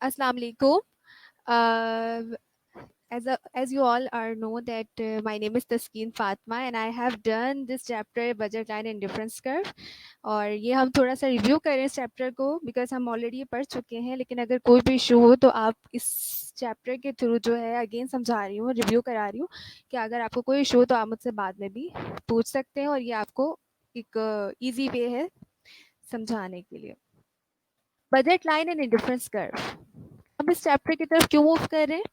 Assalamu alaikum. Uh, as you all are know that my name is Taskeen Fatma and I have done this chapter budget line and difference curve. और ये हम थोड़ा सा review करें इस chapter को because हम already ये पढ़ चुके हैं, लेकिन अगर कोई भी इशू हो तो आप इस चैप्टर के थ्रू जो है अगेन समझा रही हूँ, रिव्यू करा रही हूँ कि अगर आपको कोई इशू हो तो आप मुझसे बाद में भी पूछ सकते हैं और ये आपको एक ईजी वे है समझाने के लिए। Budget line and indifference curve, हम इस चैप्टर की तरफ क्यों मूव कर रहे हैं?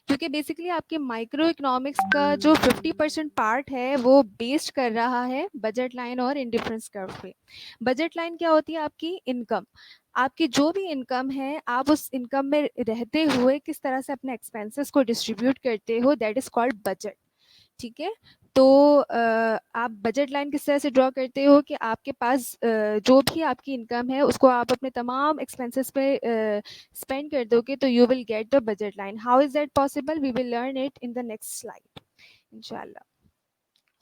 क्योंकि बेसिकली आपके माइक्रो इकोनॉमिक्स का जो 50% पार्ट है वो बेस्ड कर रहा है बजट लाइन और इंडिफरेंस कर्व पे। बजट लाइन क्या होती है? आपकी इनकम, आपकी जो भी इनकम है आप उस इनकम में रहते हुए किस तरह से अपने एक्सपेंसेस को डिस्ट्रीब्यूट करते हो, दैट इज कॉल्ड बजट। ठीक है, तो आप बजट लाइन किस तरह से ड्रॉ करते हो कि आपके पास जो भी आपकी इनकम है उसको आप अपने तमाम एक्सपेंसेस पे स्पेंड कर दोगे तो you will get the budget line. How is that possible? We will learn it in the next slide इंशाल्लाह।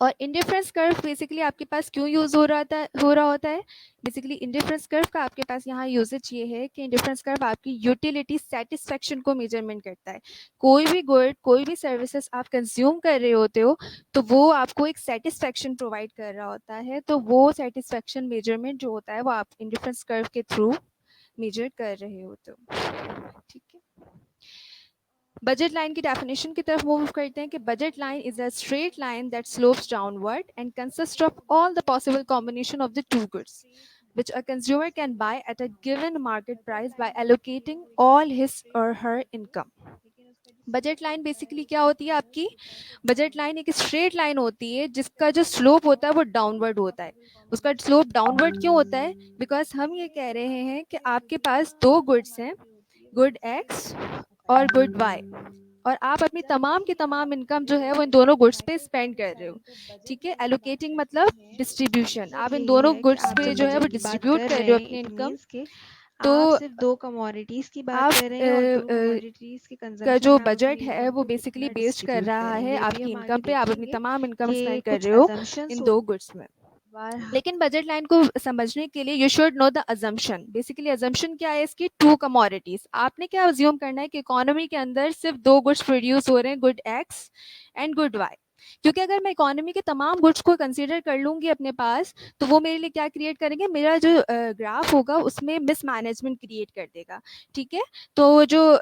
और इंडिफरेंस कर्व बेसिकली आपके पास क्यों यूज़ हो रहा होता है? बेसिकली इंडिफरेंस कर्व का आपके पास यहाँ यूजेज ये है कि इंडिफरेंस कर्व आपकी यूटिलिटी सेटिस्फेक्शन को मेजरमेंट करता है। कोई भी गुड, कोई भी सर्विसेज आप कंज्यूम कर रहे होते हो तो वो आपको एक सेटिस्फेक्शन प्रोवाइड कर रहा होता है, तो वो सेटिस्फेक्शन मेजरमेंट जो होता है वो आप इंडिफरेंस कर्व के थ्रू मेजर कर रहे होते हो। ठीक है, बजट लाइन की डेफिनेशन की तरफ मूव करते हैं कि budget line is a straight line that slopes downward and consist of all the possible combination of the two goods which a consumer can buy at a given market price by allocating all his or her income. Budget line basically क्या होती है आपकी? Budget line एक straight line होती है जिसका जो slope होता है वो डाउनवर्ड होता है। उसका स्लोप डाउनवर्ड क्यों होता है? बिकॉज हम ये कह रहे हैं कि आपके पास दो गुड्स हैं, गुड एक्स और गुड वाई, और आप अपनी तमाम की तमाम इनकम जो है वो इन दोनों गुड्स पे स्पेंड कर रहे हो। ठीक है, एलोकेटिंग मतलब डिस्ट्रीब्यूशन, आप मतलब इन यही दोनों है कि गुड्स आप पे जब जो है बजट वो की बात डिस्ट्रीब्यूट कर कर रहे रहे हो हैं अपनी इट इनकम। मीन्स कि तो आप सिर्फ दो कमोडिटीज की बात आप कर रहे हैं और दो कमोडिटीज के का कंजम्पशन जो में आप बजट अपनी है इनकम वो को बेसिकली कितना बेस्ड कर डिस्ट्रीब्यूट कर रहा रहे हैं है ये भी आपकी हम इनकम आगे पे, आप अपनी देखेंगे तमाम इनकम कि स्पेंड कर कुछ रहे हो अजम्पशंस इन होते दो गुड्स में। हैं। लेकिन बजट लाइन को समझने के लिए you should know the assumption. Basically assumption क्या है इसकी? To commodities. आपने क्या अज्यूम करना है कि इकोनॉमी के अंदर सिर्फ दो गुड्स प्रोड्यूस हो रहे हैं, good X and good Y. क्योंकि अगर मैं इकोनॉमी के तमाम गुड्स को कंसीडर कर लूंगी अपने पास तो वो मेरे लिए क्या क्रिएट करेंगे? मेरा जो ग्राफ होगा उसमें मिसमैनेजमेंट क्रिएट कर देगा। ठीक है, तो जो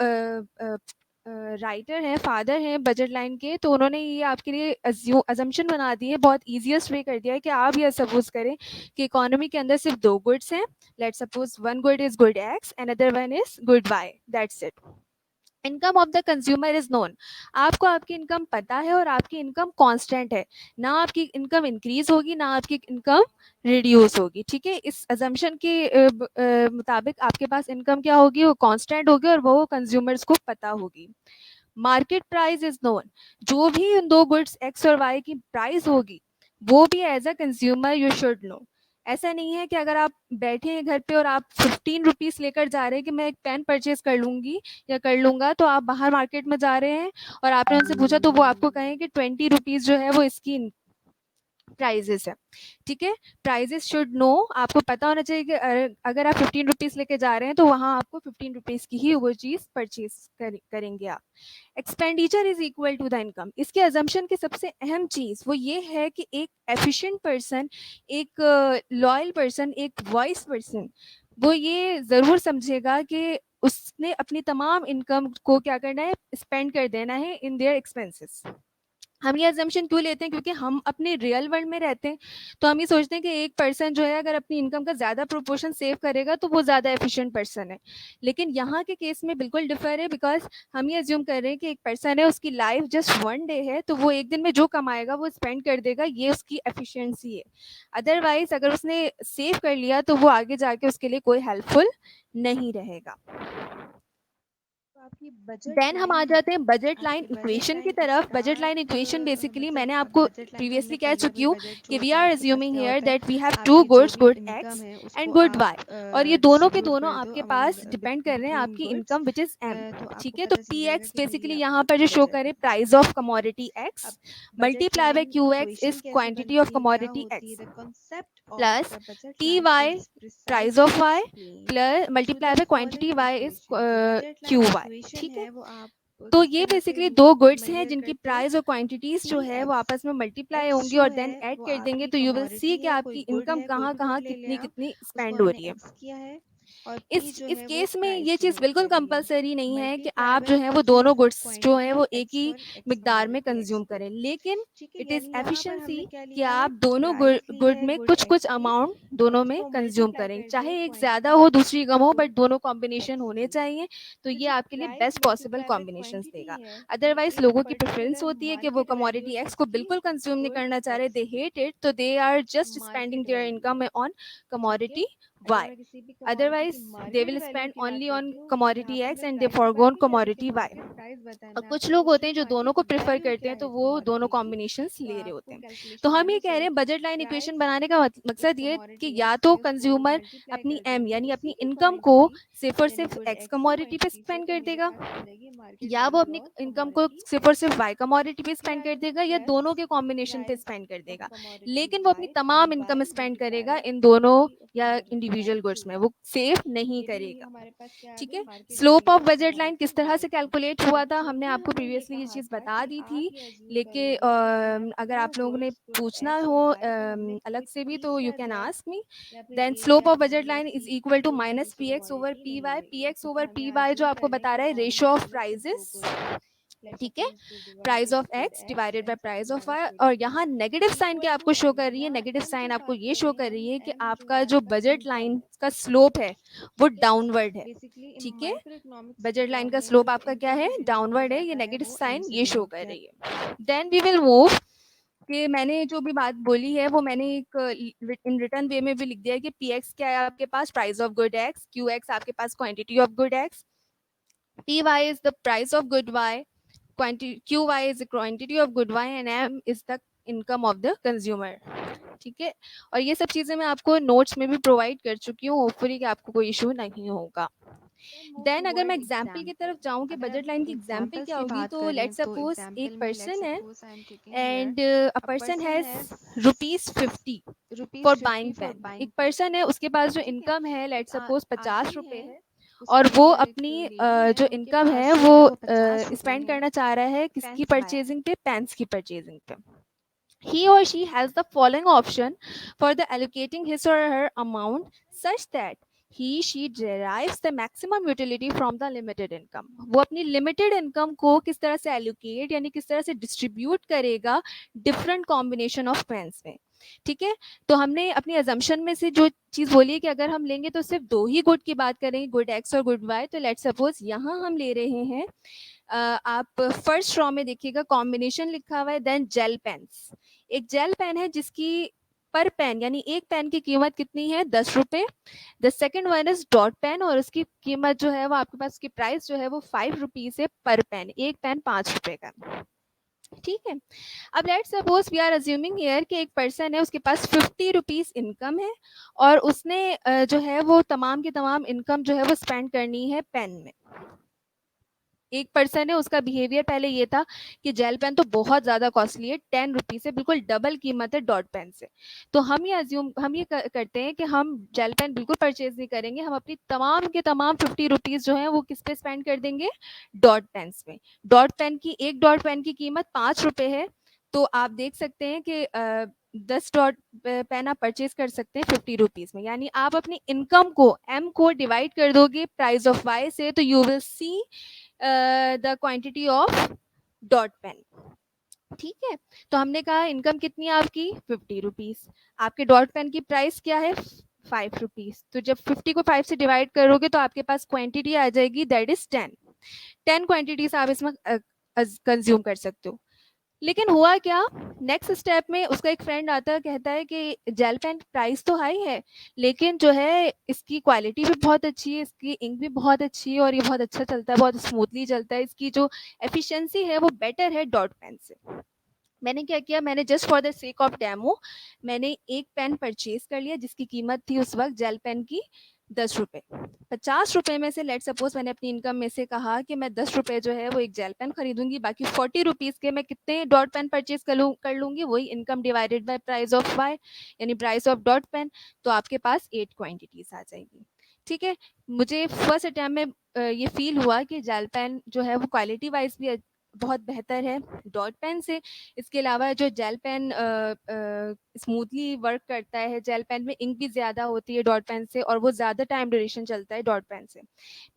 राइटर हैं, फादर हैं बजट लाइन के, तो उन्होंने ये आपके लिए अजम्पशन बना दी है, बहुत ईजिएस्ट वे कर दिया है कि आप ये सपोज करें कि इकोनॉमी के अंदर सिर्फ दो गुड्स हैं। Let suppose one good is good X and other one is good Y, that's it. Income of the consumer is known. आपको आपकी इनकम पता है और आपकी इनकम कांस्टेंट है, ना आपकी इनकम इंक्रीज होगी ना आपकी इनकम रिड्यूस होगी। ठीक है, इस अजम्पशन के मुताबिक आपके पास इनकम क्या होगी? वो कांस्टेंट होगी और वो कंज्यूमर्स को पता होगी। Market price is known. जो भी इन दो गुड्स एक्स और वाई की प्राइस होगी वो भी as a consumer you should know. ऐसा नहीं है कि अगर आप बैठे हैं घर पे और आप 15 रुपीज़ लेकर जा रहे हैं कि मैं एक पेन परचेज कर लूंगी या कर लूंगा, तो आप बाहर मार्केट में जा रहे हैं और आपने उनसे पूछा तो वो आपको कहें कि 20 रुपीज़ जो है वो इसकी प्राइजेस है। ठीक है, प्राइजेस शुड नो, आपको पता होना चाहिए कि अगर आप 15 रुपीज़ लेके जा रहे हैं तो वहाँ आपको 15 रुपीज़ की ही वो चीज़ परचेज करेंगे आप। Expenditure is equal to the income. इसके अजम्पशन की सबसे अहम चीज़ वो ये है कि एक एफिशिएंट पर्सन, एक लॉयल पर्सन, एक वॉइस पर्सन वो ये ज़रूर समझेगा कि उसने अपनी तमाम इनकम को क्या करना है? स्पेंड कर देना है इन देयर एक्सपेंसेस। हम ये अजम्पशन क्यों लेते हैं? क्योंकि हम अपने रियल वर्ल्ड में रहते हैं, तो हम ये सोचते हैं कि एक पर्सन जो है अगर अपनी इनकम का ज़्यादा प्रोपोर्शन सेव करेगा तो वो ज़्यादा एफिशिएंट पर्सन है। लेकिन यहाँ के केस में बिल्कुल डिफर है, बिकॉज हम ये अज्यूम कर रहे हैं कि एक पर्सन है, उसकी लाइफ जस्ट वन डे है, तो वो एक दिन में जो कमाएगा वो स्पेंड कर देगा, ये उसकी एफिशिएंसी है। अदरवाइज अगर उसने सेव कर लिया तो वो आगे जाके उसके लिए कोई हेल्पफुल नहीं रहेगा। आपकी बजट देन हम लाइन आ है, जाते हैं बजट लाइन आपकी बजट इक्वेशन की लाइन तरफ। Budget line start equation basically मैंने मतलब आपको बजट लाइन तो हमने प्रीवियसली कह कर लिया चुकी भाई, हूँ बजट जो कि वी होता है आर आपके पास अज्यूमिंग क्या हियर होता है, दैट वी हैव टू आपकी जो गुड्स, भी गुड इनकम एक्स है एंड उसको गुड आप वाई, और ये दोनों के डिस्ट्रीब्यूट दोनों कर दो आपके पास अमंग डिपेंड कर रहे हैं बिटवीन आपकी goods. Income which is M. तो आपको ठीक है, तो पता चल पी जाएगा एक्स कि भाई ये बेसिकली यहाँ आपका पर जो शो बजट करे है। प्राइस ऑफ कमोडिटी अब X budget multiply by line Q X equation is कैसे क्वांटिटी ऑफ बनती है, क्या कमोडिटी होती है? X the concept of plus the budget P line Y is price precisely of Y explained plus through multiply the by following quantity Y is equation। जो budget Q line Y. Equation ठीक है, है वो आप तो किस ये तरह से बेसिकली दो रूप गुड्स हैं मेजर जिनकी करते हैं? प्राइस और क्वांटिटीज पी जो है वो एक्स, आपस में मल्टीप्लाई एक्स होंगी जो और है देन ऐड वो कर देंगे, आपकी तो यू विल सी कमोडिटी कि है, कोई आपकी गुड इनकम है, कोई कहाँ भी गुड कहाँ ले लें कितनी आप, कितनी उसको स्पेंड हो हमने रही है। एक्स किया है, और पी जो इस है वो केस में ये प्राइस चीज़ डिनोट बिल्कुल कर रही है। कंपलसरी नहीं है कि मल्टीप्लाई आप बाय जो है वो क्यू दोनों फॉर गुड्स जो है क्वांटिटी, वो एक एक्स ही फॉर एक्स मिकदार में कमोडिटी, एक्स कंज्यूम गुड। करें, लेकिन ठीक है, इट इज़ यानी यहाँ पर एफिशिएंसी हमने क्या कि लिया है, आप दोनों प्राइस ली गुड है में गुड कुछ एक्स कुछ की, अमाउंट और दोनों में उसको कंज्यूम मल्टीप्लाई करें, कर दिया चाहे एक ज़्यादा क्वांटिटी हो दूसरी कम हो, गुड बट दोनों कॉम्बिनेशन एक्स होने की। चाहिए। तो तो ये जो आपके लिए price best possible multiply by combinations quantity देगा। है, वो अदरवाइज एक लोगों की प्रेफरेंस पर्टिकुलर होती है कि वो मार्केट वैल्यू है कमोडिटी एक्स को एक्स की, बिल्कुल कंज्यूम नहीं गुड करना चाह रहे, एक्स दे की, हेट इट, तो they are just spending market their value. Income on ठीक है, कमोडिटी अगर वाई। मैं किसी भी कमोडिटी की Otherwise, they market will value spend की बात only on करती हूँ, तो यहाँ commodity पर X मैं and they price Y forgone नहीं कहती, commodity सिर्फ Y। मार्केट प्राइस और बताना है कुछ आपको लोग कि होते उसकी हैं जो दोनों मार्केट को प्रेफर वैल्यू करते क्या हैं, है तो इस वो दोनों कमोडिटी की। कॉम्बिनेशंस तो ले रहे होते आपको हैं। तो कैलकुलेशन हम ये आनी कह रहे चाहिए, हैं बजट लाइन प्राइस इक्वेशन बनाने का उस मकसद ये है कि कमोडिटी या एक्स तो है उसको कंज्यूमर मल्टीप्लाई अपनी कर एम देंगे यानी अपनी उसी की इनकम को क्वांटिटी, सिर्फ और यानी सिर्फ गुड एक्स एक्स की कमोडिटी पे क्वांटिटी से, स्पेंड तो कर मेरे देगा, पास आ जाएगी मार्केट या वो वैल्यू अपनी ऑफ इनकम को कमोडिटी सिर्फ और एक्स। सिर्फ वाई कमोडिटी पे फिर स्पेंड आ कर गया देगा, या प्लस दोनों के कॉम्बिनेशन पे प्राइस स्पेंड कर ऑफ देगा, कमोडिटी लेकिन वो अपनी वाई तमाम V income Y spend multiply करेगा बाय इन दोनों क्वांटिटी ऑफ या commodity Y individual goods Q में, वाई। वो सेव नहीं ये भी करेगा। हमारे पास क्या आ ठीक गई है, market slope value of of budget line commodity किस तरह वाई। से कैलकुलेट अब हुआ था, हमने चूंकि आपको हमें ये प्रीवियसली ये कहा चीज़ था बता कि दी आप थी, ये अज्यूम लेकिन करोगे कि आई हैव अगर टू आप लोगों ने गुड्स गुड पूछना एक्स हो और वाई, तो हमने अलग कोई से भी, तो यू तीसरा कैन जो है, आस्क मी। या फिर देन ए स्लोप या ऑफ बी बजट या line is C equal to कोई सा माइनस दूसरी पी एक्स ओवर कमोडिटी नहीं पी होगी। एक्स ठीक ओवर है, हमें पी वाई, जो अज्यूम आपको कर रहे हैं बता कि रहा है फॉलोइंग रेशियो ऑफ प्राइजेस के दो प्राइजेस। गुड्स हैं, लेट्स ठीक है, suppose good one price good of good X X divided by and price second of one is Y, good और वाई, यहाँ नेगेटिव साइन इक्वल क्या टू आपको show M. कर रही है, यहाँ नेगेटिव एम साइन की आपको बात ये कर शो रहे हैं कर हम, रही है कि एम जो है आपका जो आपका बजट इनकम लाइन है। का स्लोप है वो ठीक है, डाउनवर्ड है। बेसिकली इन ठीक है, माइक्रो इकोनॉमिक्स की बजट लाइन टर्म का में स्लोप जो आपका क्या इनकम है, को डिनोट किया डाउनवर्ड है, ये जाता है नेगेटिव वो एम साइन से ये शो डिनोट कर किया रही जाता है। है। देन वी विल मूव कि मैंने जो भी बात बोली है वो मैंने एक इन रिटर्न वे में भी लिख दिया है कि पी एक्स क्या है आपके पास, price of good x, q x आपके पास quantity of good x, p y is the price of good y, q y is the quantity of good y, and m is the income of the consumer. ठीक है, और ये सब चीज़ें मैं आपको नोट्स में भी प्रोवाइड कर चुकी हूँ, होपफुली कि आपको कोई इशू नहीं होगा। देन मूव देन अगर मैं टुवर्ड एग्जाम्पल की एग्जाम्पल। तरफ जाऊँ कि अगर बजट आप लाइन की एग्जाम्पल एग्जाम्पल्स क्या की होगी, बात तो करें लेट्स तो सपोज एक एग्जाम्पल में लेट्स पर्सन है suppose I am taking here and a a person person has has ₹50 for rupees buying 50 for pen. एक बाइंग पेन। पर्सन है, उसके पास जो ठीक है, इनकम है लेट्स एक सपोज आदमी ₹50 है, है, और उसकी वो या एक अपनी लेडी है, जो उनके इनकम है पास जो वो है वो 50 रुपए स्पेंड है करना चाह रहा है किसकी पेन्स बाय। परचेजिंग पे, पेन्स की परचेजिंग पे। He or she has the following option for the allocating his or her amount such that she derives the maximum utility from the limited income। वो अपनी limited income को किस तरह से allocate यानी किस तरह से distribute करेगा different combination of pens में। ठीक है, तो हमने अपनी assumption में से जो चीज़ बोली है कि अगर हम लेंगे तो सिर्फ दो ही गुड की बात करेंगे, गुड एक्स और गुड वाई। तो लेट्स सपोज यहाँ हम ले रहे हैं आप फर्स्ट रॉ में देखिएगा कॉम्बिनेशन लिखा हुआ है, देन जेल पेन्स। एक जेल पेन है जिसकी पर पेन यानी एक पेन की कीमत कितनी है, ₹10। The second one is dot pen, और उसकी कीमत जो है वो आपके पास, उसकी प्राइस जो है वो ₹5 है पर पेन, एक पेन ₹5 का। ठीक है, अब let's suppose we are assuming here कि एक पर्सन है, उसके पास ₹50 इनकम है, और उसने जो है वो तमाम की तमाम इनकम जो है वो स्पेंड करनी है पेन में। एक पर्सन है, उसका बिहेवियर पहले ये था कि जेल पेन तो बहुत ज़्यादा कॉस्टली है, ₹10 है, बिल्कुल डबल कीमत है डॉट पेन से। तो हम ये करते हैं कि हम जेल पेन बिल्कुल परचेज नहीं करेंगे, हम अपनी तमाम के तमाम ₹50 जो हैं वो किस पे स्पेंड कर देंगे, डॉट पेन्स में। डॉट पेन की एक डॉट पेन की कीमत ₹5 है, तो आप देख सकते हैं कि 10 डॉट पेन आप परचेज कर सकते हैं ₹50 में। यानी आप अपनी इनकम को एम को डिवाइड कर दोगे प्राइस ऑफ वाई से, तो you will see the quantity of dot pen. ठीक है, तो हमने कहा इनकम कितनी है आपकी, ₹50। आपके डॉट पेन की प्राइस क्या है, ₹5। तो जब 50 को 5 से डिवाइड करोगे तो आपके पास क्वांटिटी आ जाएगी, दैट इज 10। 10 क्वांटिटीज आप इसमें कंज्यूम कर सकते हो। लेकिन हुआ क्या, नेक्स्ट स्टेप में उसका एक फ्रेंड आता है, कहता है कि जेल पेन प्राइस तो हाई है, लेकिन जो है इसकी क्वालिटी भी बहुत अच्छी है, इसकी इंक भी बहुत अच्छी है और ये बहुत अच्छा चलता है, बहुत स्मूथली चलता है, इसकी जो एफिशिएंसी है वो बेटर है डॉट पेन से। मैंने क्या किया, मैंने just for the sake of demo मैंने एक पेन परचेज कर लिया जिसकी कीमत थी उस वक्त जेल पेन की 10 रुपये। 50 रुपये में से लेट सपोज मैंने अपनी इनकम में से कहा कि मैं 10 रुपये जो है वो एक जेल पेन खरीदूंगी, बाकी 40 रुपीज़ के मैं कितने डॉट पेन परचेज कर लूँगी, वही income divided by price of Y, यानी प्राइस ऑफ डॉट पेन। तो आपके पास 8 क्वान्टिटीज़ आ जाएगी। ठीक है, मुझे फर्स्ट अटैम्प में ये फील हुआ कि जेल पेन जो है वो क्वालिटी वाइज भी बहुत बेहतर है डॉट पेन से। इसके अलावा जो जेल पेन स्मूथली वर्क करता है, जेल पेन में इंक भी ज़्यादा होती है डॉट पेन से, और वो ज़्यादा टाइम ड्यूरेशन चलता है डॉट पेन से।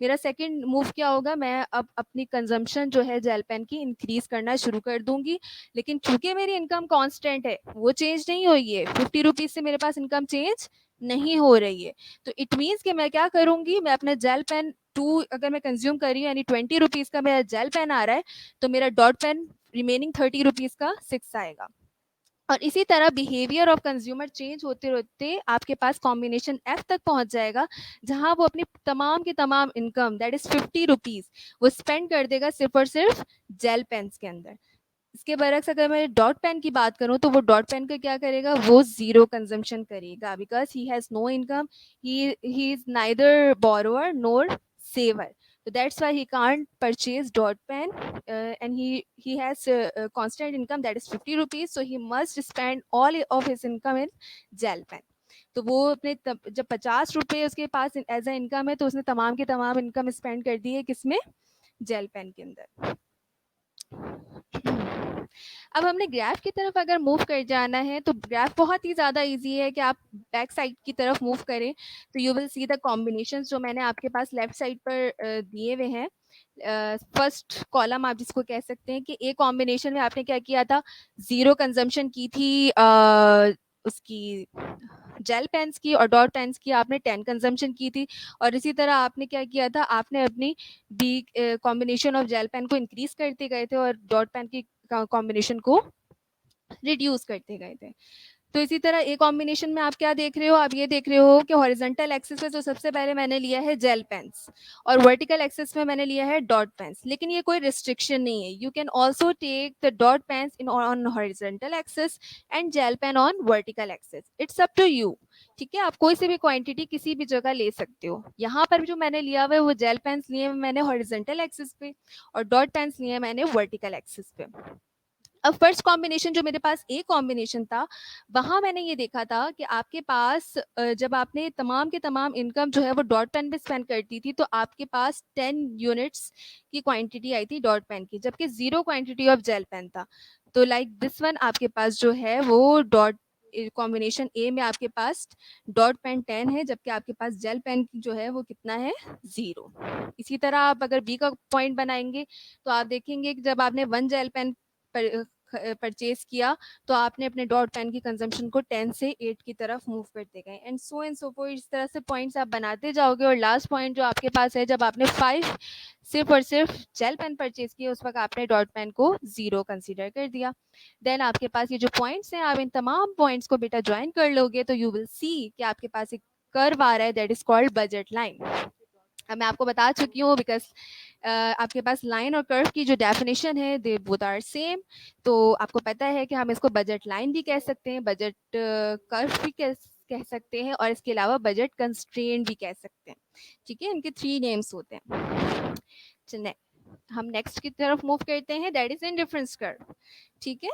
मेरा सेकंड मूव क्या होगा, मैं अब अपनी कंजम्पशन जो है जेल पेन की इंक्रीज़ करना शुरू कर दूँगी। लेकिन चूँकि मेरी इनकम कांस्टेंट है, वो चेंज नहीं हुई है, 50 रुपीज़ से मेरे पास इनकम चेंज नहीं हो रही है। तो इट मीन्स कि मैं क्या करूँगी, मैं अपना जेल पेन 2 अगर मैं कंज़्यूम कर रही हूँ, यानी 20 रुपीज़ का मेरा जेल पेन आ रहा है, तो मेरा डॉट पेन रिमेनिंग 30 रुपीज़ का 6 आएगा। और इसी तरह बिहेवियर ऑफ कंज्यूमर चेंज होते होते आपके पास कॉम्बिनेशन एफ तक पहुंच जाएगा, जहां वो अपनी तमाम की तमाम इनकम दैट इज 50 रुपीज़ वो स्पेंड कर देगा सिर्फ और सिर्फ जेल पेन्स के अंदर। इसके बरक्स अगर मैं डॉट पेन की बात करूं, तो वो डॉट पेन का क्या करेगा, वो ज़ीरो कंजम्पशन करेगा, because he has no income, he is neither borrower nor saver, so that's why he can't purchase dot pen, and he has constant income that is 50 rupees, so he must spend all of his income in gel pen। तो वो अपने जब 50 रुपये उसके पास as a income है, तो उसने तमाम की तमाम इनकम स्पेंड कर दी है किसमें, जेल पेन के अंदर। अब हमने ग्राफ की तरफ अगर मूव कर जाना है, तो ग्राफ बहुत ही ज़्यादा इजी है कि आप बैक साइड की तरफ मूव करें, तो you will see the combinations जो मैंने आपके पास लेफ्ट साइड पर दिए हुए हैं। फर्स्ट कॉलम आप जिसको कह सकते हैं कि ए कॉम्बिनेशन में आपने क्या किया था, ज़ीरो कंजम्पशन की थी उसकी जेल पेन्स की, और डॉट पेन्स की आपने 10 कंजम्पशन की थी। और इसी तरह आपने क्या किया था, आपने अपनी B combination of gel pen को इंक्रीज करते गए थे और डॉट पेन की कॉम्बिनेशन को रिड्यूस करते गए थे। तो इसी तरह ए कॉम्बिनेशन में आप क्या देख रहे हो, आप ये देख रहे हो कि हॉरिजॉन्टल एक्सिस पे तो सबसे पहले मैंने लिया है जेल पेन्स, और वर्टिकल एक्सिस में मैंने लिया है डॉट पेन्स। लेकिन ये कोई रिस्ट्रिक्शन नहीं है, you can also take the dot pens in on horizontal axis and gel pen on vertical axis, it's up to you. ठीक है, आप कोई सी भी क्वांटिटी किसी भी जगह ले सकते हो। यहाँ पर जो मैंने लिया हुआ है वो जेल पेन्स लिए मैंने हॉरिजॉन्टल एक्सिस पे, और डॉट पेन्स लिए मैंने वर्टिकल एक्सिस पे। अब फर्स्ट कॉम्बिनेशन जो मेरे पास ए कॉम्बिनेशन था, वहाँ मैंने ये देखा था कि आपके पास जब आपने तमाम के तमाम इनकम जो है वो डॉट पेन पे स्पेंड करती थी, तो आपके पास 10 यूनिट्स की क्वांटिटी आई थी डॉट पेन की, जबकि ज़ीरो क्वांटिटी ऑफ जेल पेन था। तो लाइक दिस वन आपके पास जो है वो डॉट कॉम्बिनेशन ए में आपके पास डॉट पेन 10 है, जबकि आपके पास जेल पेन जो है वो कितना है, ज़ीरो। इसी तरह आप अगर बी का पॉइंट बनाएंगे, तो आप देखेंगे कि जब आपने वन जेल पेन परचेज किया, तो आपने अपने डॉट पेन की कंजम्पशन को 10 से 8 की तरफ मूव करते गए, एंड सो फोर। इस तरह से पॉइंट्स आप बनाते जाओगे, और लास्ट पॉइंट जो आपके पास है, जब आपने 5 सिर्फ और सिर्फ जेल पेन परचेज किया, उस वक्त आपने डॉट पेन को ज़ीरो कंसीडर कर दिया। देन आपके पास ये जो पॉइंट्स हैं, आप इन तमाम पॉइंट्स को बेटा ज्वाइन कर लोगे, तो यू विल सी कि आपके पास एक कर्व आ रहा है, that is called budget line. अब मैं आपको बता चुकी हूँ, बिकॉज आपके पास लाइन और कर्व की जो डेफिनेशन है, दे बोथ आर सेम। तो आपको पता है कि हम इसको बजट लाइन भी कह सकते हैं, बजट कर्व भी कह सकते हैं, और इसके अलावा बजट कंस्ट्रेंट भी कह सकते हैं। ठीक है, इनके 3 नेम्स होते हैं। चलिए हम नेक्स्ट की तरफ मूव करते हैं, दैट इज इंडिफरेंस कर्व। ठीक है,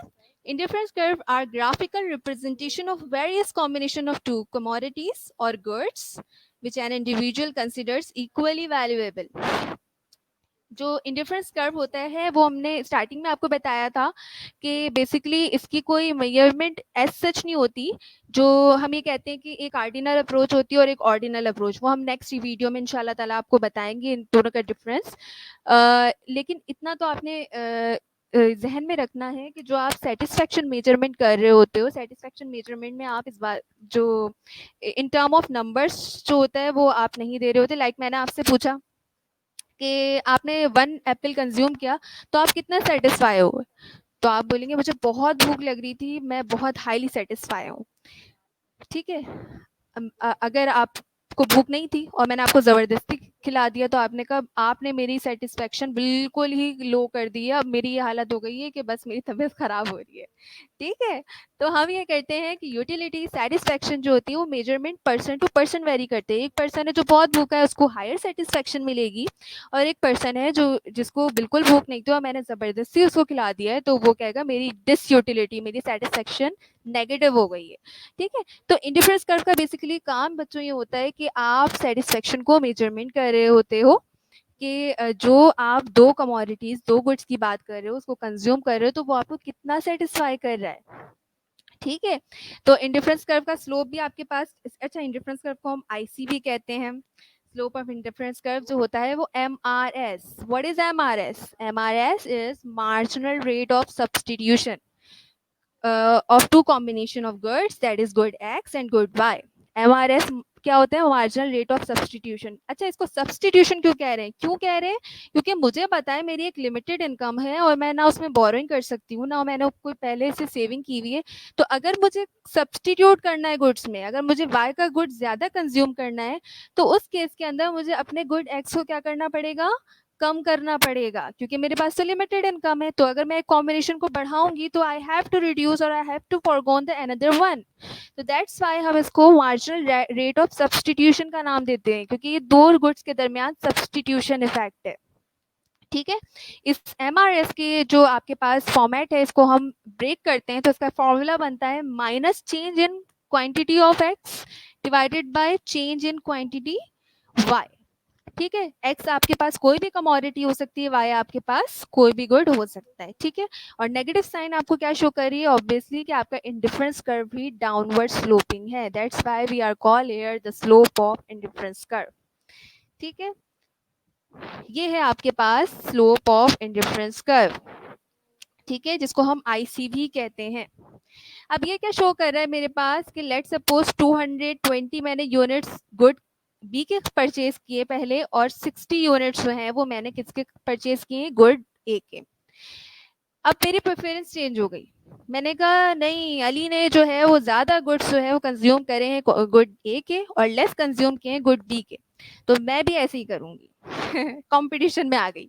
indifference curve are graphical representation of various combination of two commodities or goods which an individual considers equally valuable। जो इंडिफरेंस कर्व होता है, वो हमने स्टार्टिंग में आपको बताया था कि बेसिकली इसकी कोई मेजरमेंट एज सच नहीं होती। जो हम ये कहते हैं कि एक कार्डिनल अप्रोच होती है और एक ऑर्डिनल अप्रोच, वो हम नेक्स्ट वीडियो में इंशाल्लाह ताला आपको बताएंगे इन दोनों का डिफरेंस। लेकिन इतना तो आपने जहन में रखना है कि जो आप सेटिस्फेक्शन मेजरमेंट कर रहे होते हो, सेटिस्फेक्शन मेजरमेंट में आप इस बात जो इन टर्म ऑफ नंबर्स जो होता है वो आप नहीं दे रहे होते। लाइक मैंने आपसे पूछा कि आपने 1 एप्पल कंज्यूम किया, तो आप कितना सेटिस्फाई हो, तो आप बोलेंगे मुझे बहुत भूख लग रही थी, मैं बहुत हाईली सेटिस्फाई हूँ, ठीक है। अगर आपको भूख नहीं थी और मैंने आपको ज़बरदस्ती खिला दिया तो आपने कहा आपने मेरी सेटिस्फेक्शन बिल्कुल ही लो कर दी है, अब मेरी ये हालत हो गई है कि बस मेरी तबीयत ख़राब हो रही है, ठीक है। तो हम ये करते हैं कि यूटिलिटी सेटिस्फेक्शन जो होती है वो measurement person to person vary करते हैं। एक पर्सन है जो बहुत भूखा है उसको हायर सेटिस्फेक्शन मिलेगी, और एक पर्सन है जो जिसको बिल्कुल भूख नहीं थी और मैंने ज़बरदस्ती उसको खिला दिया है तो वो कहेगा मेरी डिसयूटिलिटी, मेरी सेटिस्फेक्शन नेगेटिव हो गई है, ठीक है। तो इंडिफरेंस कर्व का बेसिकली काम बच्चों ये होता है कि आप सेटिस्फेक्शन को मेजरमेंट कर रहे होते हो कि जो आप दो कमोडिटीज दो गुड्स की बात कर रहे हो उसको कंज्यूम कर रहे हो तो वो आपको कितना सेटिस्फाई कर रहा है, ठीक है। तो इंडिफरेंस कर्व का स्लोप भी आपके पास, अच्छा इंडिफरेंस कर्व को हम आईसी भी कहते हैं। स्लोप ऑफ इंडिफरेंस कर्व जो होता है वो M R S. What is M R S? M R S is marginal rate of substitution of two combination of goods, that is good X and good Y. MRS क्या होता है? Marginal rate of substitution. अच्छा इसको substitution क्यों कह रहे हैं? क्यों कह रहे हैं? क्योंकि मुझे पता है मेरी एक लिमिटेड इनकम है और मैं ना उसमें बोरोइंग कर सकती हूँ ना मैंने कोई पहले से सेविंग की हुई है। तो अगर मुझे सब्सटीट्यूट करना है गुड्स में, अगर मुझे वाई का गुड्स ज़्यादा कंज्यूम करना है तो उस केस के अंदर मुझे अपने गुड एक्स को क्या करना पड़ेगा? कम करना पड़ेगा, क्योंकि मेरे पास तो लिमिटेड इनकम है। तो अगर मैं एक कॉम्बिनेशन को बढ़ाऊंगी तो आई हैव टू रिड्यूस और I have to foregone the another one. तो दैट्स वाई हम इसको मार्जिनल रेट ऑफ सब्सटीट्यूशन का नाम देते हैं, क्योंकि ये दो गुड्स के दरमियान सब्सटीट्यूशन इफेक्ट है, ठीक है। इस एमआरएस के जो आपके पास फॉर्मेट है इसको हम ब्रेक करते हैं तो इसका फॉर्मूला बनता है minus change in quantity of X divided by change in quantity Y, ठीक है। एक्स आपके पास कोई भी कमोडिटी हो सकती है, वाई आपके पास कोई भी गुड हो सकता है, ठीक है। और नेगेटिव साइन आपको क्या शो कर रही है? ऑब्वियसली कि आपका इंडिफरेंस कर्व भी डाउनवर्ड स्लोपिंग है, that's why we are call here the slope of indifference curve, ठीक है। ये है आपके पास स्लोप ऑफ इंडिफरेंस कर्व, ठीक है, जिसको हम आईसी भी कहते हैं। अब ये क्या शो कर रहा है मेरे पास कि लेट सपोज 220 मैंने यूनिट्स गुड बी के परचेज किए पहले और 60 यूनिट्स जो हैं वो मैंने किसके परचेज किए? गुड ए के। अब मेरी प्रेफरेंस चेंज हो गई, मैंने कहा नहीं अली ने जो है वो ज़्यादा गुड्स जो है वो कंज्यूम करे हैं गुड ए के और लेस कंज्यूम किए हैं गुड बी के, तो मैं भी ऐसे ही करूँगी कंपटीशन में आ गई।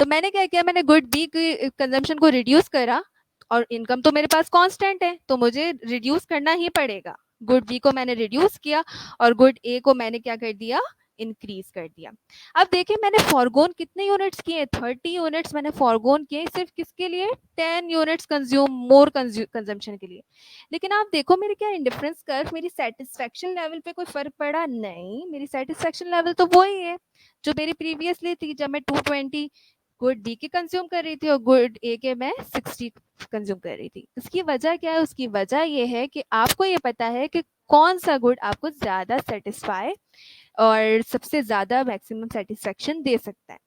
तो मैंने क्या किया? मैंने गुड बी की कंजम्पशन को रिड्यूस करा और इनकम तो मेरे पास कांस्टेंट है तो मुझे रिड्यूस करना ही पड़ेगा। गुड बी को मैंने रिड्यूस किया और गुड ए को मैंने क्या कर दिया? इंक्रीज कर दिया। अब देखिए मैंने फॉरगोन कितने यूनिट्स किए? 30 यूनिट्स मैंने फॉरगोन किए, सिर्फ किसके लिए? 10 यूनिट्स कंज्यूम मोर कंजम्पशन के लिए। लेकिन आप देखो मेरे क्या इंडिफरेंस कर्व, मेरी सेटिस्फेक्शन लेवल पे कोई फर्क पड़ा? नहीं, मेरी सेटिस्फेक्शन लेवल तो वही है जो मेरी प्रीवियसली थी, जब मैं 220 गुड डी के कंज्यूम कर रही थी और गुड ए के मैं 60 कंज्यूम कर रही थी। इसकी वजह क्या है? उसकी वजह ये है कि आपको ये पता है कि कौन सा गुड आपको ज़्यादा सेटिस्फाई और सबसे ज़्यादा मैक्सिमम सेटिस्फेक्शन दे सकता है,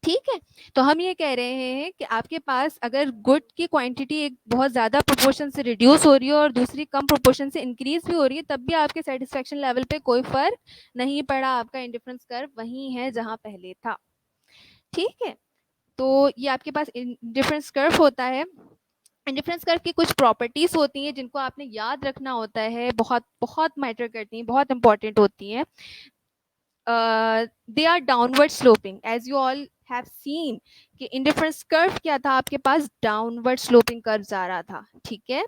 ठीक है। तो हम ये कह रहे हैं कि आपके पास अगर गुड की क्वांटिटी एक बहुत ज़्यादा प्रोपोर्शन से रिड्यूस हो रही है और दूसरी कम प्रोपोर्शन से इंक्रीज भी हो रही है, तब भी आपके सेटिस्फेक्शन लेवल पे कोई फ़र्क नहीं पड़ा, आपका इंडिफरेंस कर्व वहीं है जहाँ पहले था, ठीक है। तो ये आपके पास इंडिफरेंस कर्व होता है। इंडिफरेंस कर्व की कुछ प्रॉपर्टीज़ होती हैं जिनको आपने याद रखना होता है, बहुत बहुत मैटर करती हैं, बहुत इंपॉर्टेंट होती हैं। They are downward sloping, as you all have seen कि इंडिफरेंस कर्व क्या था? आपके पास डाउनवर्ड स्लोपिंग कर्व आ रहा था, ठीक है।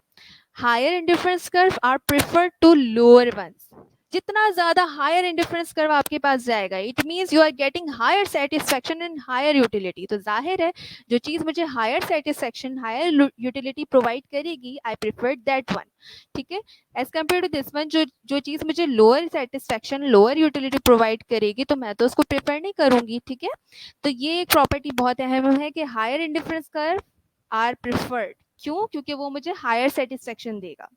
Higher indifference curve are preferred to lower ones. जितना ज़्यादा हायर इंडिफरेंस कर्व आपके पास जाएगा it means you are getting higher satisfaction and higher utility. तो जाहिर है जो चीज़ मुझे higher satisfaction higher utility provide करेगी आई प्रेफर दैट वन, ठीक है। As compare to this one जो जो चीज़ मुझे lower satisfaction lower utility provide करेगी तो मैं तो उसको प्रेफर नहीं करूँगी, ठीक है। तो ये एक प्रॉपर्टी बहुत अहम है कि higher indifference curve are preferred. क्यों? क्योंकि वो मुझे हायर सेटिस्फेक्शन देगा।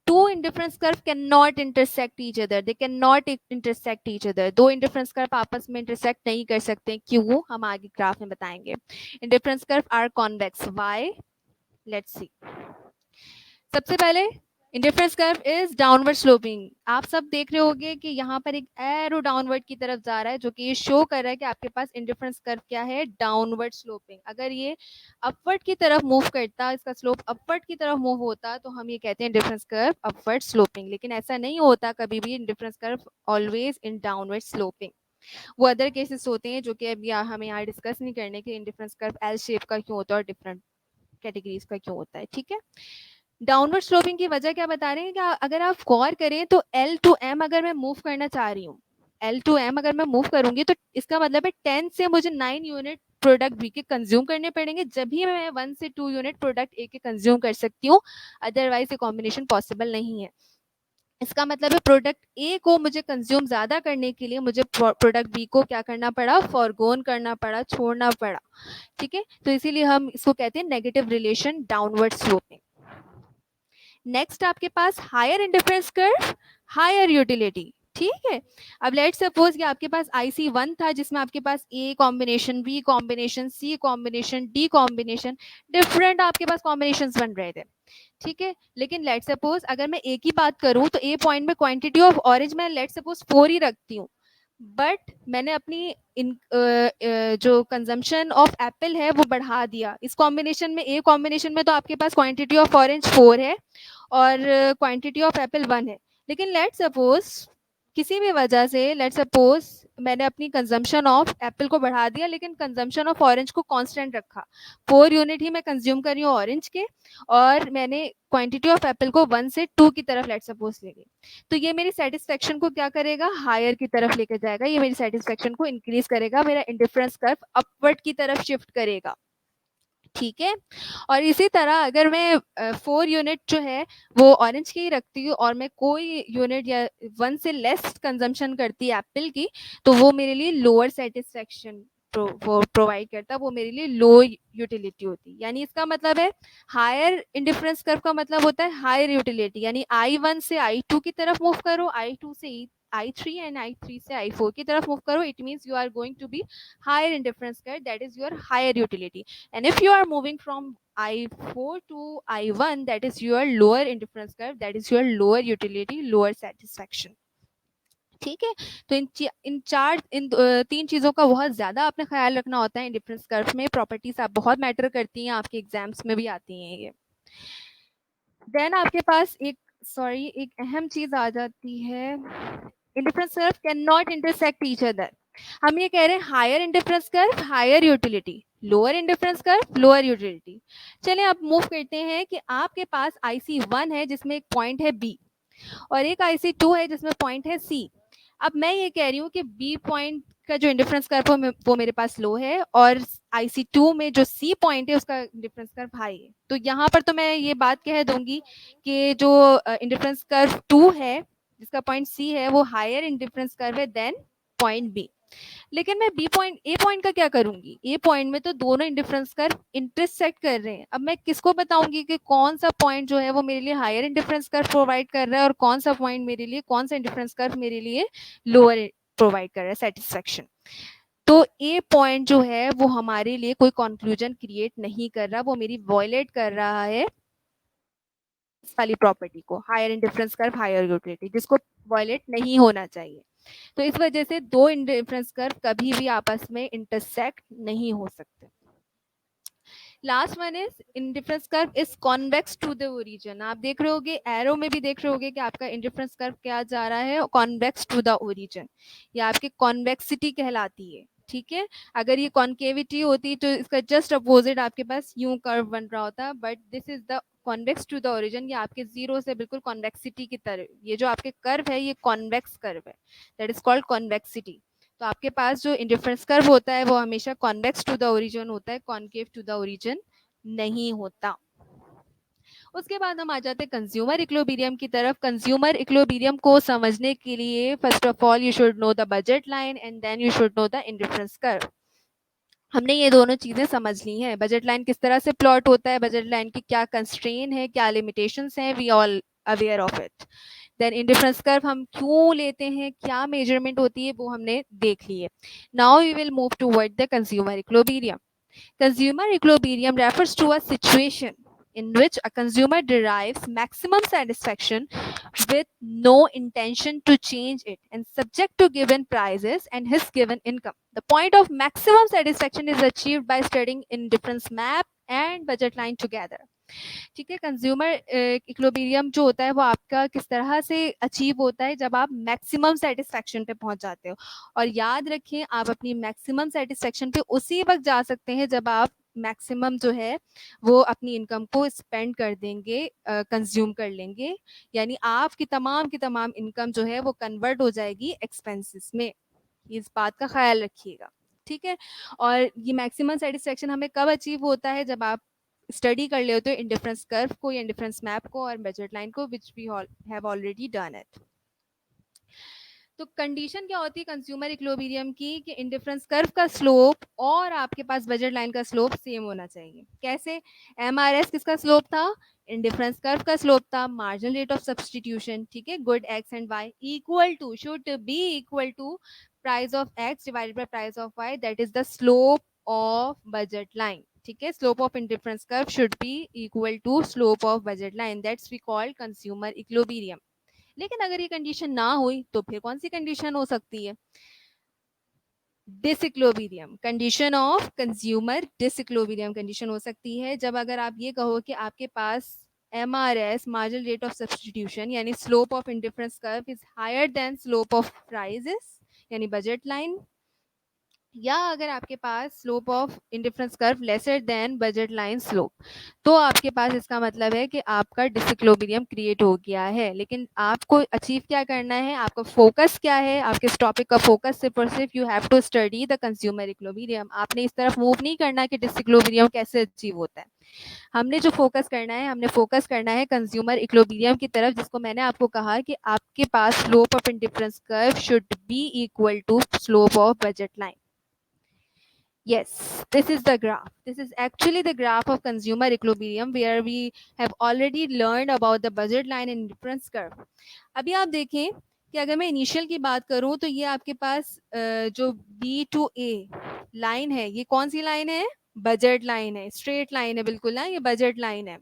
Two indifference curve cannot intersect each other, they cannot intersect each other। दो इंडिफरेंस कर्व आपस में इंटरसेक्ट नहीं कर सकते, क्यों? हम आगे ग्राफ में बताएंगे। Indifference curve are convex, why? Let's see. सबसे पहले indifference curve is downward sloping. आप सब देख रहे होंगे कि यहाँ पर एक एरो डाउनवर्ड की तरफ जा रहा है, जो कि ये शो कर रहा है कि आपके पास इंडिफरेंस कर्व क्या है, डाउनवर्ड स्लोपिंग। अगर ये अपवर्ड की तरफ मूव करता, इसका स्लोप अपवर्ड की तरफ मूव होता, तो हम ये कहते हैं इंडिफरेंस कर्व अपवर्ड स्लोपिंग। लेकिन ऐसा नहीं होता कभी भी, indifference curve always in downward sloping. वो अदर केसेस होते हैं जो कि अब हमें यहाँ डिस्कस नहीं करने के, इंडिफरेंस कर्व एल शेप का क्यों होता है और डिफरेंट कैटेगरीज का क्यों होता है, ठीक है। डाउनवर्ड स्लोपिंग की वजह क्या बता रहे हैं कि अगर आप गौर करें तो एल टू एम अगर मैं मूव करना चाह रही हूँ, एल टू एम अगर मैं मूव करूंगी तो इसका मतलब है 10 से मुझे 9 यूनिट प्रोडक्ट बी के कंज्यूम करने पड़ेंगे, जब भी मैं 1 से 2 यूनिट प्रोडक्ट ए के कंज्यूम कर सकती हूँ, अदरवाइज ये कॉम्बिनेशन पॉसिबल नहीं है। इसका मतलब है प्रोडक्ट ए को मुझे कंज्यूम ज़्यादा करने के लिए मुझे प्रोडक्ट बी को क्या करना पड़ा, फॉरगोन करना पड़ा, छोड़ना पड़ा, ठीक है। तो इसीलिए हम इसको कहते हैं negative relation, downward sloping. Next आपके पास higher indifference curve, higher utility, ठीक है। अब लेट सपोज कि आपके पास IC1 था जिसमें आपके पास A combination, B combination, C combination, D combination, different आपके पास कॉम्बिनेशंस बन रहे थे, ठीक है। लेकिन लेट सपोज अगर मैं ए की बात करूं तो ए पॉइंट में क्वांटिटी ऑफ ऑरेंज मैं लेट सपोज 4 ही रखती हूँ, बट मैंने अपनी जो कंजम्पशन ऑफ एप्पल है वो बढ़ा दिया। इस कॉम्बिनेशन में, ए कॉम्बिनेशन में तो आपके पास क्वांटिटी ऑफ ऑरेंज 4 है और क्वांटिटी ऑफ एप्पल 1 है। लेकिन लेट सपोज किसी भी वजह से, लेट सपोज मैंने अपनी कंजम्पशन ऑफ एप्पल को बढ़ा दिया लेकिन कंजम्पशन ऑफ ऑरेंज को कांस्टेंट रखा, 4 यूनिट ही मैं कंज्यूम कर रही हूँ ऑरेंज के, और मैंने क्वांटिटी ऑफ एप्पल को 1 से 2 की तरफ लेट सपोज ले गई, तो ये मेरी सेटिस्फेक्शन को क्या करेगा, हायर की तरफ लेके जाएगा, ये मेरी सेटिस्फेक्शन को इंक्रीज करेगा, मेरा इंडिफरेंस कर्व अपवर्ड की तरफ शिफ्ट करेगा, ठीक है। और इसी तरह अगर मैं 4 यूनिट जो है वो ऑरेंज की ही रखती हूँ और मैं कोई यूनिट या 1 से लेस कंजम्पशन करती है एप्पल की, तो वो मेरे लिए लोअर सेटिस्फेक्शन वो प्रोवाइड करता है, वो मेरे लिए लो यूटिलिटी होती है। यानी इसका मतलब है हायर इंडिफरेंस कर्व का मतलब होता है हायर यूटिलिटी, यानी I1 से I2 की तरफ मूव करो, I2 से I3 एंड I3 से I4 की तरफ मूव करो, it means you are going to be higher indifference curve, that is your higher utility. And if you are moving from I4 to I1, that is your lower indifference curve, that is your lower utility, lower satisfaction, ठीक है। तो तीन चीज़ों का बहुत ज़्यादा आपने ख्याल रखना होता है इंडिफरेंस कर्व में। प्रॉपर्टीज आप बहुत मैटर करती हैं, आपके एग्जाम्स में भी आती हैं ये। देन आपके पास एक अहम चीज़ आ जाती है, indifference curve can not intersect each other. हम ये कह रहे हैं higher indifference curve higher utility, lower indifference curve lower utility. चलिए अब मूव करते हैं कि आपके पास IC1 है जिसमें एक पॉइंट है B और एक IC2 है जिसमें पॉइंट है C। अब मैं ये कह रही हूँ कि B पॉइंट का जो इंडिफरेंस कर्व है वो मेरे पास लो है और IC2 में जो C पॉइंट है उसका इंडिफरेंस कर्व हाई है। तो यहाँ पर तो मैं ये बात कह दूंगी कि जो इंडिफरेंस कर्व 2 है जिसका पॉइंट C है वो हायर इंडिफरेंस कर्व है देन पॉइंट B। लेकिन मैं ए पॉइंट का क्या करूंगी, ए पॉइंट में तो दोनों इंडिफरेंस कर्व इंटरसेक्ट कर रहे हैं। अब मैं किसको बताऊंगी कि कौन सा पॉइंट जो है वो मेरे लिए हायर इंडिफरेंस कर्व प्रोवाइड कर रहा है और कौन सा पॉइंट मेरे लिए, कौन सा इंडिफरेंस कर्व मेरे लिए लोअर प्रोवाइड कर रहा है सेटिस्फेक्शन। तो ए पॉइंट जो है वो हमारे लिए कोई कंक्लूजन क्रिएट नहीं कर रहा, वो मेरी वॉयलेट कर रहा है इस वाली प्रॉपर्टी को, higher indifference curve higher utility, जिसको वॉयलेट नहीं होना चाहिए। तो इस वजह से दो इंडिफरेंस कर्व कभी भी आपस में इंटरसेक्ट नहीं हो सकते। Last one is indifference curve is convex to the origin. आप देख रहे होगे, एरो में भी देख रहे होगे कि आपका इंडिफरेंस कर्व क्या जा रहा है, कॉन्वेक्स टू द ओरिजिन, या आपकी कॉन्वेक्सिटी कहलाती है, ठीक है। अगर ये कॉन्केविटी होती तो इसका जस्ट अपोजिट आपके पास यूं कर्व बन रहा होता, but this is the convex to the origin, ये आपके जीरो से बिल्कुल कॉन्वेक्सिटी की तरह, ये जो आपके कर्व है ये कॉन्वेक्स कर्व है, दैट इज कॉल्ड कॉन्वेक्सिटी। तो आपके पास जो इंडिफरेंस कर्व होता है वो हमेशा कॉन्वेक्स टू द ओरिजिन होता है, कॉन्केव टू द ओरिजिन नहीं होता। उसके बाद हम आ जाते हैं कंज्यूमर इक्विलिब्रियम की तरफ। कंज्यूमर इक्विलिब्रियम को समझने के लिए first of all you should know the budget line and then you should know the indifference curve. हमने ये दोनों चीज़ें समझ ली हैं, बजट लाइन किस तरह से प्लॉट होता है, बजट लाइन की क्या कंस्ट्रेन है, क्या लिमिटेशंस हैं, we all aware of it. Then indifference curve हम क्यों लेते हैं, क्या मेजरमेंट होती है, वो हमने देख ली है। Now we will move toward the consumer equilibrium. Consumer equilibrium refers to a situation in which a consumer derives maximum satisfaction with no intention to change it and subject to given prices and his given income. The point of maximum satisfaction is achieved by studying indifference map and budget line together. ठीक है, consumer equilibrium जो होता है वो आपका किस तरह से अचीव होता है जब आप मैक्सिमम सेटिस्फेक्शन पे पहुंच जाते हो। और याद रखें, आप अपनी मैक्सिमम सेटिस्फेक्शन पे उसी वक्त जा सकते हैं जब आप मैक्सिमम जो है वो अपनी इनकम को स्पेंड कर देंगे, कंज्यूम कर लेंगे, यानी आपकी तमाम इनकम जो है वो कन्वर्ट हो जाएगी एक्सपेंसेस में। इस बात का ख्याल रखिएगा, ठीक है। और ये मैक्सिमम सेटिस्फेक्शन हमें कब अचीव होता है, जब आप स्टडी कर लेते हो इंडिफरेंस कर्व को या इंडिफरेंस मैप को और बजट लाइन को, which we have already done it. तो कंडीशन क्या होती है कंज्यूमर इक्विलिब्रियम की कि इंडिफरेंस कर्व का स्लोप और आपके पास बजट लाइन का स्लोप सेम होना चाहिए। कैसे? एमआरएस किसका स्लोप था? इंडिफरेंस कर्व का स्लोप था मार्जिनल रेट ऑफ सब्सटीट्यूशन, ठीक है, good X and Y equal to, should be equal to price of X divided by price of Y, that is the slope of budget line, ठीक है। Slope of indifference curve should be equal to slope of budget line, that's we called consumer equilibrium. लेकिन अगर ये condition ना हुई तो फिर कौन सी कंडीशन हो सकती है? Disequilibrium, condition of consumer disequilibrium condition हो सकती है जब अगर आप ये कहो कि आपके पास MRS marginal rate of substitution यानी slope of indifference curve is higher than slope of prices यानी बजट लाइन, या अगर आपके पास slope of indifference curve lesser than budget line slope, तो आपके पास इसका मतलब है कि आपका डिसइक्विलिब्रियम क्रिएट हो गया है। लेकिन आपको अचीव क्या करना है, आपका फोकस क्या है, आपके इस टॉपिक का फोकस सिर्फ और सिर्फ you have to study the consumer equilibrium. आपने इस तरफ मूव नहीं करना कि डिसइक्विलिब्रियम कैसे अचीव होता है। हमने जो फोकस करना है, हमने फोकस करना है कंज्यूमर इक्विलिब्रियम की तरफ, जिसको मैंने आपको कहा कि आपके पास slope of indifference curve should be equal to slope of budget line. Yes, this is the graph. This is actually the graph of consumer equilibrium where we have already learned about the budget line and difference curve. अभी आप देखें कि अगर मैं initial की बात करूं तो ये आपके पास जो B to A लाइन है, ये कौन सी लाइन है? बजट लाइन है, स्ट्रेट लाइन है, बिल्कुल ना, ये बजट लाइन है।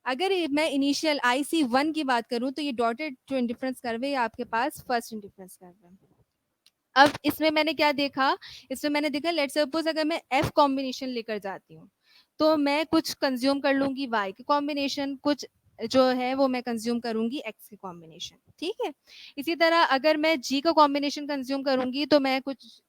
अगर मैं इनिशियल IC1 की बात करूं तो ये डॉटेड जो इंडिफरेंस कर्व है, ये आपके पास फर्स्ट इंडिफरेंस कर्व है। अब इसमें मैंने क्या देखा, इसमें मैंने देखा लेट्स सपोज अगर मैं एफ कॉम्बिनेशन लेकर जाती हूँ तो मैं कुछ कंज्यूम कर लूंगी वाई की कॉम्बिनेशन, कुछ जो है वो मैं कंज्यूम करूंगी एक्स की कॉम्बिनेशन, ठीक है। इसी तरह अगर मैं जी का कॉम्बिनेशन कंज्यूम करूंगी तो मैं कुछ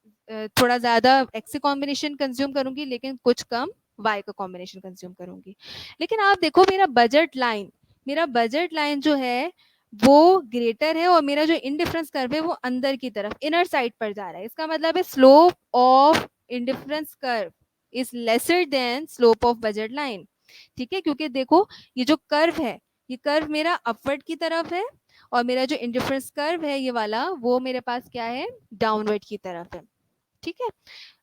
थोड़ा ज्यादा एक्स की कॉम्बिनेशन कंज्यूम करूंगी लेकिन कुछ कम वाई का कॉम्बिनेशन कंज्यूम करूंगी। लेकिन आप देखो मेरा बजट लाइन जो है वो ग्रेटर है और मेरा जो इनडिफरेंस कर्व है वो अंदर की तरफ इनर साइड पर जा रहा है। इसका मतलब है slope of indifference curve is lesser than slope of budget line, ठीक है। क्योंकि देखो ये जो कर्व है, ये कर्व मेरा अपवर्ड की तरफ है और मेरा जो इनडिफरेंस कर्व है ये वाला, वो मेरे पास क्या है? डाउनवर्ड की तरफ है, ठीक है।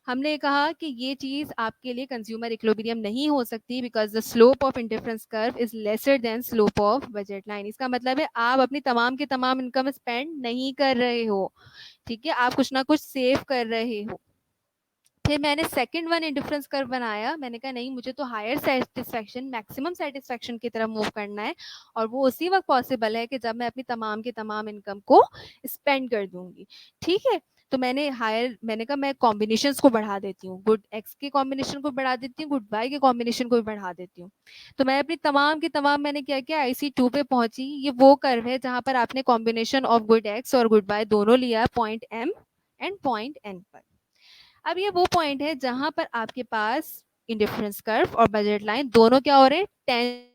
हमने कहा कि ये चीज आपके लिए कंज्यूमर इक्विलिब्रियम नहीं हो सकती because the slope of indifference curve is lesser than slope of budget line. इसका मतलब है आप अपनी तमाम के तमाम इनकम स्पेंड नहीं कर रहे हो, ठीक है, आप कुछ ना कुछ सेव कर रहे हो। फिर मैंने सेकंड वन इंडिफरेंस कर्व बनाया, मैंने कहा नहीं, मुझे तो हायर सेटिस्फेक्शन, मैक्सिमम सेटिस्फेक्शन की तरफ मूव करना है और वो उसी वक्त पॉसिबल है कि जब मैं अपनी तमाम की तमाम इनकम को स्पेंड कर दूंगी, ठीक है। तो मैंने कहा मैं कॉम्बिनेशंस को बढ़ा देती हूँ, गुड एक्स के कॉम्बिनेशन को बढ़ा देती हूँ, गुड वाई के कॉम्बिनेशन को भी बढ़ा देती हूँ। तो मैं अपनी तमाम की तमाम मैंने क्या किया, IC2 पे पहुंची। ये वो कर्व है जहां पर आपने कॉम्बिनेशन ऑफ गुड एक्स और गुड वाई दोनों लिया point M and point N पर। अब ये वो पॉइंट है जहां पर आपके पास इंडिफरेंस कर्व और बजट लाइन दोनों क्या हो रहे हैं? टेंजेंट